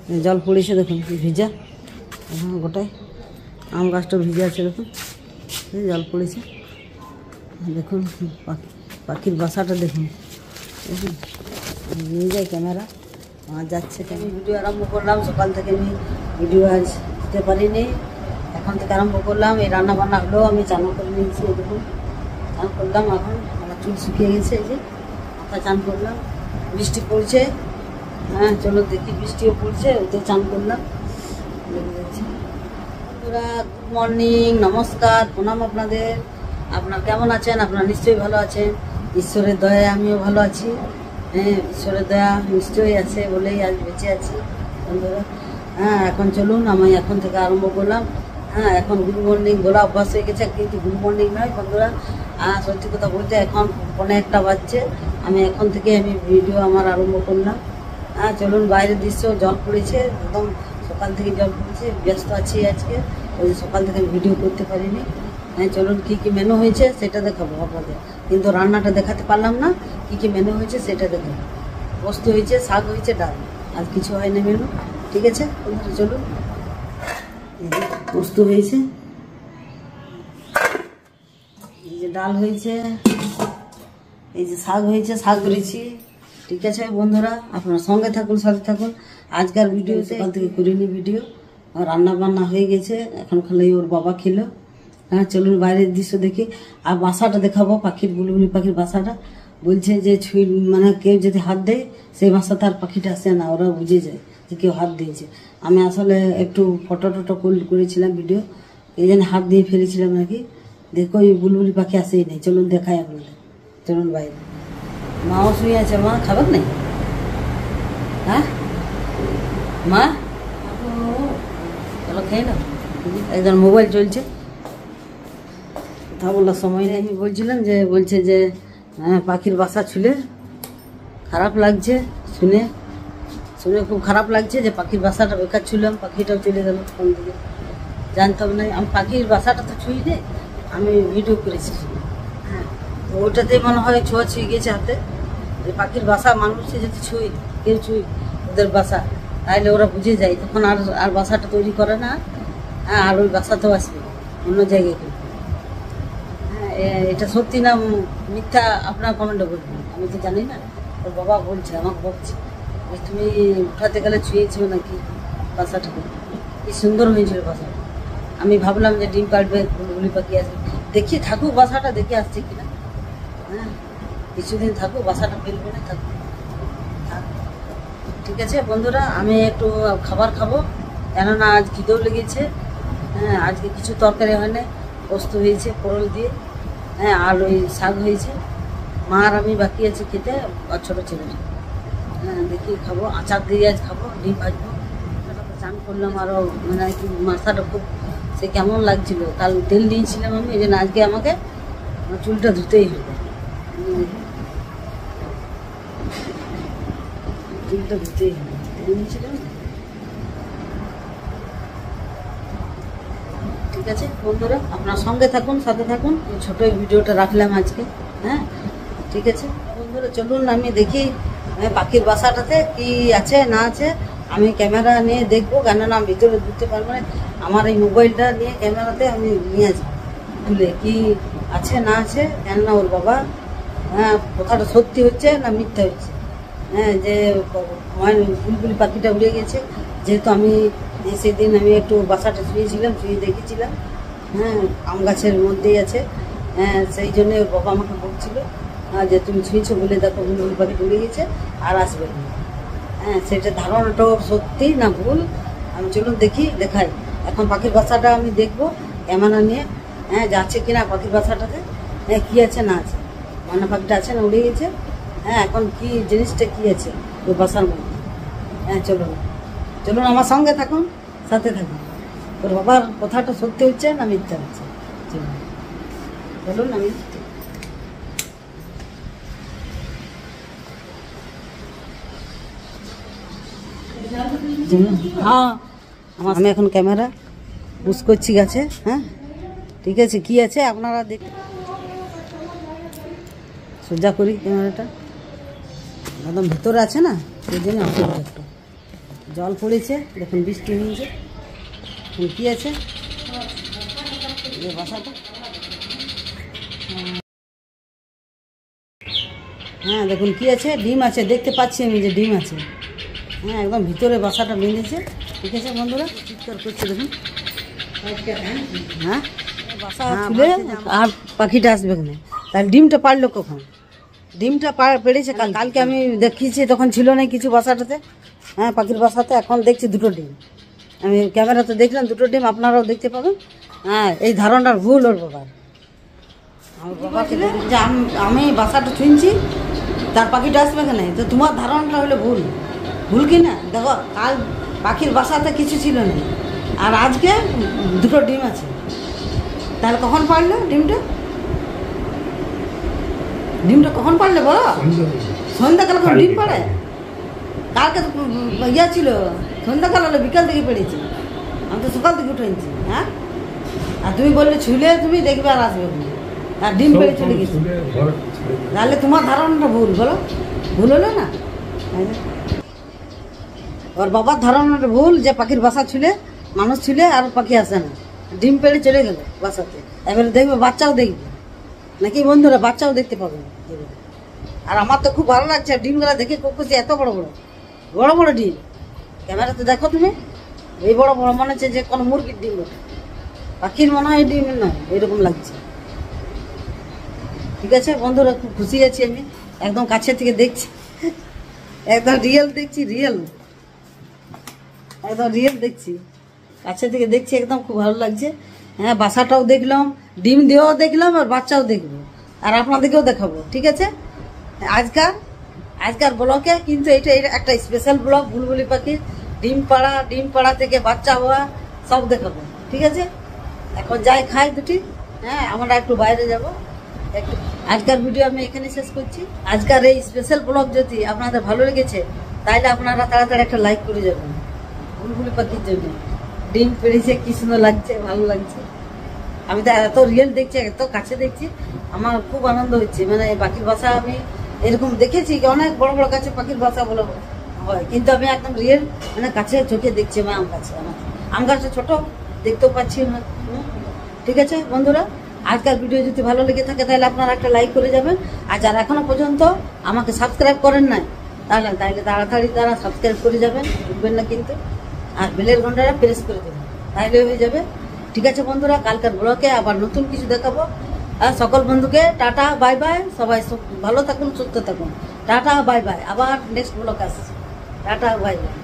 জল পড়েছে দেখুন ভিজা এখন গোটায় আম গাছটা ভিজে আছে দেখুন জল পড়েছে দেখুন পাখির বাসাটা দেখুন দেখুন নিয়ে যায় ক্যামেরা যাচ্ছে আমি ভিডিও আরম্ভ করলাম সকাল থেকে আমি ভিডিও আজ দিতে পারিনি এখন থেকে আরম্ভ করলাম এই রান্না বান্না হলো আমি চান করে নিয়েছি দেখুন চান করলাম এখন আমার চুল শুকিয়ে গেছে এই যে মাথা চান করলাম বৃষ্টি পড়ছে হ্যাঁ চলো দেখি বৃষ্টিও পড়ছে ওতে চান করলাম বন্ধুরা গুড মর্নিং নমস্কার প্রণাম আপনাদের আপনারা কেমন আছেন আপনারা নিশ্চয়ই ভালো আছেন ঈশ্বরের দয়ায় আমিও ভালো আছি হ্যাঁ ঈশ্বরের দয়া নিশ্চয়ই আছে বলেই আজ বেঁচে আছি বন্ধুরা হ্যাঁ এখন চলুন আমি এখন থেকে আরম্ভ করলাম হ্যাঁ এখন গুড মর্নিং বলা অভ্যাস হয়ে গেছে কিন্তু গুড মর্নিং নয় বন্ধুরা সত্যি কথা বলতে এখন 1:15 বাজছে আমি এখন থেকে আমি ভিডিও আমার আরম্ভ করলাম হ্যাঁ চলুন বাইরের দৃশ্য জল পড়েছে একদম সকাল থেকে জল পড়েছে ব্যস্ত আছি আজকে ওই সকাল থেকে ভিডিও করতে পারিনি হ্যাঁ চলুন কী কী মেনু হয়েছে সেটা দেখাবো আপনাদের কিন্তু রান্নাটা দেখাতে পারলাম না কী কী মেনু হয়েছে সেটা দেখাবো পোস্ত হয়েছে শাক হয়েছে ডাল আর কিছু হয়নি মেনু ঠিক আছে চলুন পোস্ত হয়েছে এই যে ডাল হয়েছে এই যে শাক হয়েছে শাক করেছি ঠিক আছে বন্ধুরা আপনারা সঙ্গে থাকুন সাথে থাকুন আজকের ভিডিও সকাল থেকে করিনি ভিডিও রান্না বান্না হয়ে গেছে এখন খালি ওর বাবা খেলো হ্যাঁ চলুন বাইরের দৃশ্য দেখি আর বাসাটা দেখাবো পাখির বুলবুলি পাখির বাসাটা বলছে যে ছুঁই মানে কেউ যদি হাত দেয় সেই বাসা তার পাখিটা আসে না ওরা বুঝে যায় যে কেউ হাত দিয়েছে আমি আসলে একটু ফটো টটো করেছিলাম ভিডিও এই জন্য হাত দিয়ে ফেলেছিলাম নাকি দেখো ওই বুলবুলি পাখি আসেই নেই চলুন দেখাই আপনাদের চলুন বাইরে মাও শুয়ে আছে মা খাবার নেই হ্যাঁ মা চলো খেয়ে নাও একজন মোবাইল চলছে কথা বলার সময় নেই আমি বলছিলাম যে বলছে যে হ্যাঁ পাখির বাসা ছুলে খারাপ লাগছে শুনে খুব খারাপ লাগছে যে পাখির বাসাটা বেকার ছুলাম পাখিটাও চলে গেল ফোন থেকে জানতাম না আমি পাখির বাসাটা তো ছুঁই নে আমি ভিডিও করেছি হ্যাঁ ওটাতেই মনে হয় ছোঁয়া ছুঁয়ে গেছে হাতে যে পাখির বাসা মানুষে যদি কেউ ছুঁই ওদের বাসা তাহলে ওরা বুঝে যায় তখন আর বাসাটা তৈরি করে না হ্যাঁ আর ওই বাসাতেও আসবে অন্য জায়গায় হ্যাঁ এটা সত্যি না মিথ্যা আপনার কমেন্টে বলবেন আমি তো জানি না ওর বাবা বলছে আমাকে বলছে তুমি উঠাতে গেলে ছুঁয়েছো নাকি বাসাটাকে কি সুন্দর হয়েছিল বাসাটা আমি ভাবলাম যে ডিম কাটবে বুলবুলি পাখি আসবে দেখি থাকুক বাসাটা দেখে আসছে কিনা হ্যাঁ কিছুদিন থাকুক বাসাটা ফেলবে না থাকুক ঠিক আছে বন্ধুরা আমি একটু খাবার খাবো কেননা আজ খিদেও লেগেছে হ্যাঁ আজকে কিছু তরকারি হয় না পোস্ত হয়েছে পরল দিয়ে হ্যাঁ আর ওই শাক হয়েছে মা আর আমি বাকি আছে খেতে আর ছোটো ছেলেটা হ্যাঁ দেখি খাবো আচার দিয়ে আজ খাবো ডিম ভাজবো চান করলাম আরও মানে কি মাথাটা খুব সে কেমন লাগছিল কাল তেল নিয়েছিলাম আমি এই জন্য আজকে আমাকে চুলটা ধুতেই হবে চুলটা ধুতেই হবে তেল নিয়েছিলাম ঠিক আছে বন্ধুরা আপনার সঙ্গে থাকুন সাথে থাকুন ছোটো ভিডিওটা রাখলাম আজকে হ্যাঁ ঠিক আছে বন্ধুরা চলুন আমি দেখি পাখির বাসাটাতে কি আছে না আছে আমি ক্যামেরা নিয়ে দেখবো কেননা আমি ভিতরে ঢুকতে পারবো না আমার এই মোবাইলটা নিয়ে ক্যামেরাতে আমি নিয়ে আসবো তুলে কি আছে না আছে কেননা ওর বাবা হ্যাঁ কথাটা সত্যি হচ্ছে না মিথ্যা হচ্ছে হ্যাঁ যে বুলবুলি পাখিটা উড়ে গেছে যেহেতু আমি সেদিন আমি একটু বাসাটা শুয়েছিলাম শুয়ে দেখেছিলাম হ্যাঁ আম গাছের মধ্যেই আছে হ্যাঁ সেই জন্যে ওর বাবা আমাকে বলছিলো যে তুমি ছুঁয়েছো বলে দেখো বুলবুলি পাখি উড়ে গেছে আর আসবে না হ্যাঁ সেটা ধারণাটাও সত্যি না ভুল আমি চলুন দেখি দেখাই এখন পাখির বাসাটা আমি দেখবো ক্যামেরা নিয়ে হ্যাঁ যাচ্ছে কিনা পাখির বাসাটাতে হ্যাঁ কী আছে না আছে ময়না পাখিটা আছে না উড়ে গেছে হ্যাঁ এখন কি জিনিসটা কী আছে ওই বাসার মধ্যে হ্যাঁ চলুন আমার সঙ্গে থাকুন সাথে থাকুন তোর বাবার কথাটা সত্যি হচ্ছে না মিথ্যা হচ্ছে চলুন আমি হ্যাঁ আমি এখন ক্যামেরা বুঝ করছি গাছে হ্যাঁ ঠিক আছে কি আছে আপনারা দেখ সোজা করি ক্যামেরাটা একদম ভিতরে আছে না সেই জন্য অসুবিধা একটু জল পড়েছে, দেখুন বৃষ্টি হয়েছে। কি আছে বাসাটা? হ্যাঁ দেখুন কি আছে, ডিম আছে, দেখতে পাচ্ছি আমি যে ডিম আছে। হ্যাঁ একদম ভিতরে বাসাটা বেঁধেছে। ঠিক আছে বন্ধুরা, চিৎকার করছে দেখুন। হ্যাঁ বাসা খুলে আর পাখিটা আসবে না, তাহলে ডিমটা পারলো কখন? ডিমটা পেড়েছে কালকে আমি দেখিয়েছি, তখন ছিল না কিছু বাসাটাতে। হ্যাঁ পাখির বাসাতে এখন দেখছি দুটো ডিম। আমি ক্যামেরাতে দেখলাম দুটো ডিম, আপনারাও দেখতে পাবেন। হ্যাঁ এই ধারণার ভুল ওর বাবার। আমার বাবাকে যে আমি বাসাটা ছুঁইছি, তার পাখিটা আসবে কেন? তো তোমার ধারণাটা হলো ভুল। ভুল কি না? দেখো কাল পাখির বাসাতে কিছু ছিল না, আর আজকে দুটো ডিম আছে। তাহলে কখন পারলো ডিমটা? ডিমটা কখন পারলে বলো? সন্ধ্যাকালে কখন ডিম পারে? কালকে তো ইয়া ছিল, সন্ধ্যাকাল হলে বিকাল থেকে পেড়েছি, আমি তো সকাল থেকে উঠে নিচ্ছি। হ্যাঁ আর তুমি বললে ছুলে তুমি দেখবে আর আসবে না, আর ডিম পেড়ে চলে গেছি। তাহলে তোমার ধারণাটা ভুল, বলো ভুল হলো না? ওর বাবার ধারণাটা ভুল, যে পাখির বাসা ছুলে মানুষ ছুলে আর পাখি আসে না, ডিম পেড়ে চলে গেল বাসাতে। এবারে দেখবে বাচ্চাও দেখবে নাকি বন্ধুরা, বাচ্চাও দেখতে পাবে। আর আমার তো খুব ভালো লাগছে ডিমগুলো দেখে, খুশি। এত বড় বড় বড় বড় ডিম, ক্যামেরাতে দেখো তুমি, এই বড় বড় মনে হচ্ছে যে কোনো মুরগির ডিম ওঠে, পাখির মনে হয় ডিম নয়, এরকম লাগছে। ঠিক আছে বন্ধুরা, খুব খুশি আছি আমি, একদম কাছে থেকে দেখছি, একদম রিয়েল দেখছি, একদম রিয়েল দেখছি, কাছে থেকে দেখছি, একদম খুব ভালো লাগছে। হ্যাঁ বাসাটাও দেখলাম, ডিম দিয়েও দেখলাম, আর বাচ্চাও দেখবো, আর আপনাদেরকেও দেখাবো। ঠিক আছে, আজকার ব্লকে কিন্তু এটা একটা স্পেশাল ব্লগ, বুলবুলি পাখির ডিম পাড়া থেকে বাচ্চা হওয়া সব দেখাবো। ঠিক আছে, এখন যাই খাই দুটি। হ্যাঁ আমরা একটু বাইরে যাব একটু। আজকের ভিডিও আমি এখানে শেষ করছি। আজকের এই স্পেশাল ব্লগ যদি আপনাদের ভালো লেগেছে, তাহলে আপনারা তাড়াতাড়ি একটা লাইক করে যাবেন বুলবুলি পাখির জন্য। ডিম পেড়েছে, কি সুন্দর লাগছে, ভালো লাগছে। আমি তো এত রিয়েল দেখছি, এত কাছে দেখছি, আমার খুব আনন্দ হচ্ছে। মানে পাখির বাসা আমি এরকম দেখেছি, অনেক বড় বড় কাছে পাখির বাসা বলে হয়, কিন্তু আমি একদম রিয়েল মানে কাছে চোখে দেখছি। আম গাছটা ছোট, দেখতেও পাচ্ছি না। ঠিক আছে বন্ধুরা, আজকের ভিডিও যদি ভালো লেগে থাকে, তাহলে আপনারা একটা লাইক করে যাবেন। আর যারা এখনো পর্যন্ত আমাকে সাবস্ক্রাইব করেন নাই, তাহলে তাড়াতাড়ি তারা সাবস্ক্রাইব করে যাবেন, ভুলবেন না কিন্তু। আর বেলের ঘন্টাটা প্রেস করে দেবেন, তাহলে হয়ে যাবে। ঠিক আছে বন্ধুরা, কালকের ব্লগে আবার নতুন কিছু দেখাবো। আর সকল বন্ধুকে টাটা বাই বাই, সবাই ভালো থাকুন, সুস্থ থাকুন। টাটা বাই বাই, আবার নেক্সট ব্লগ আসছে। Tata bye bye.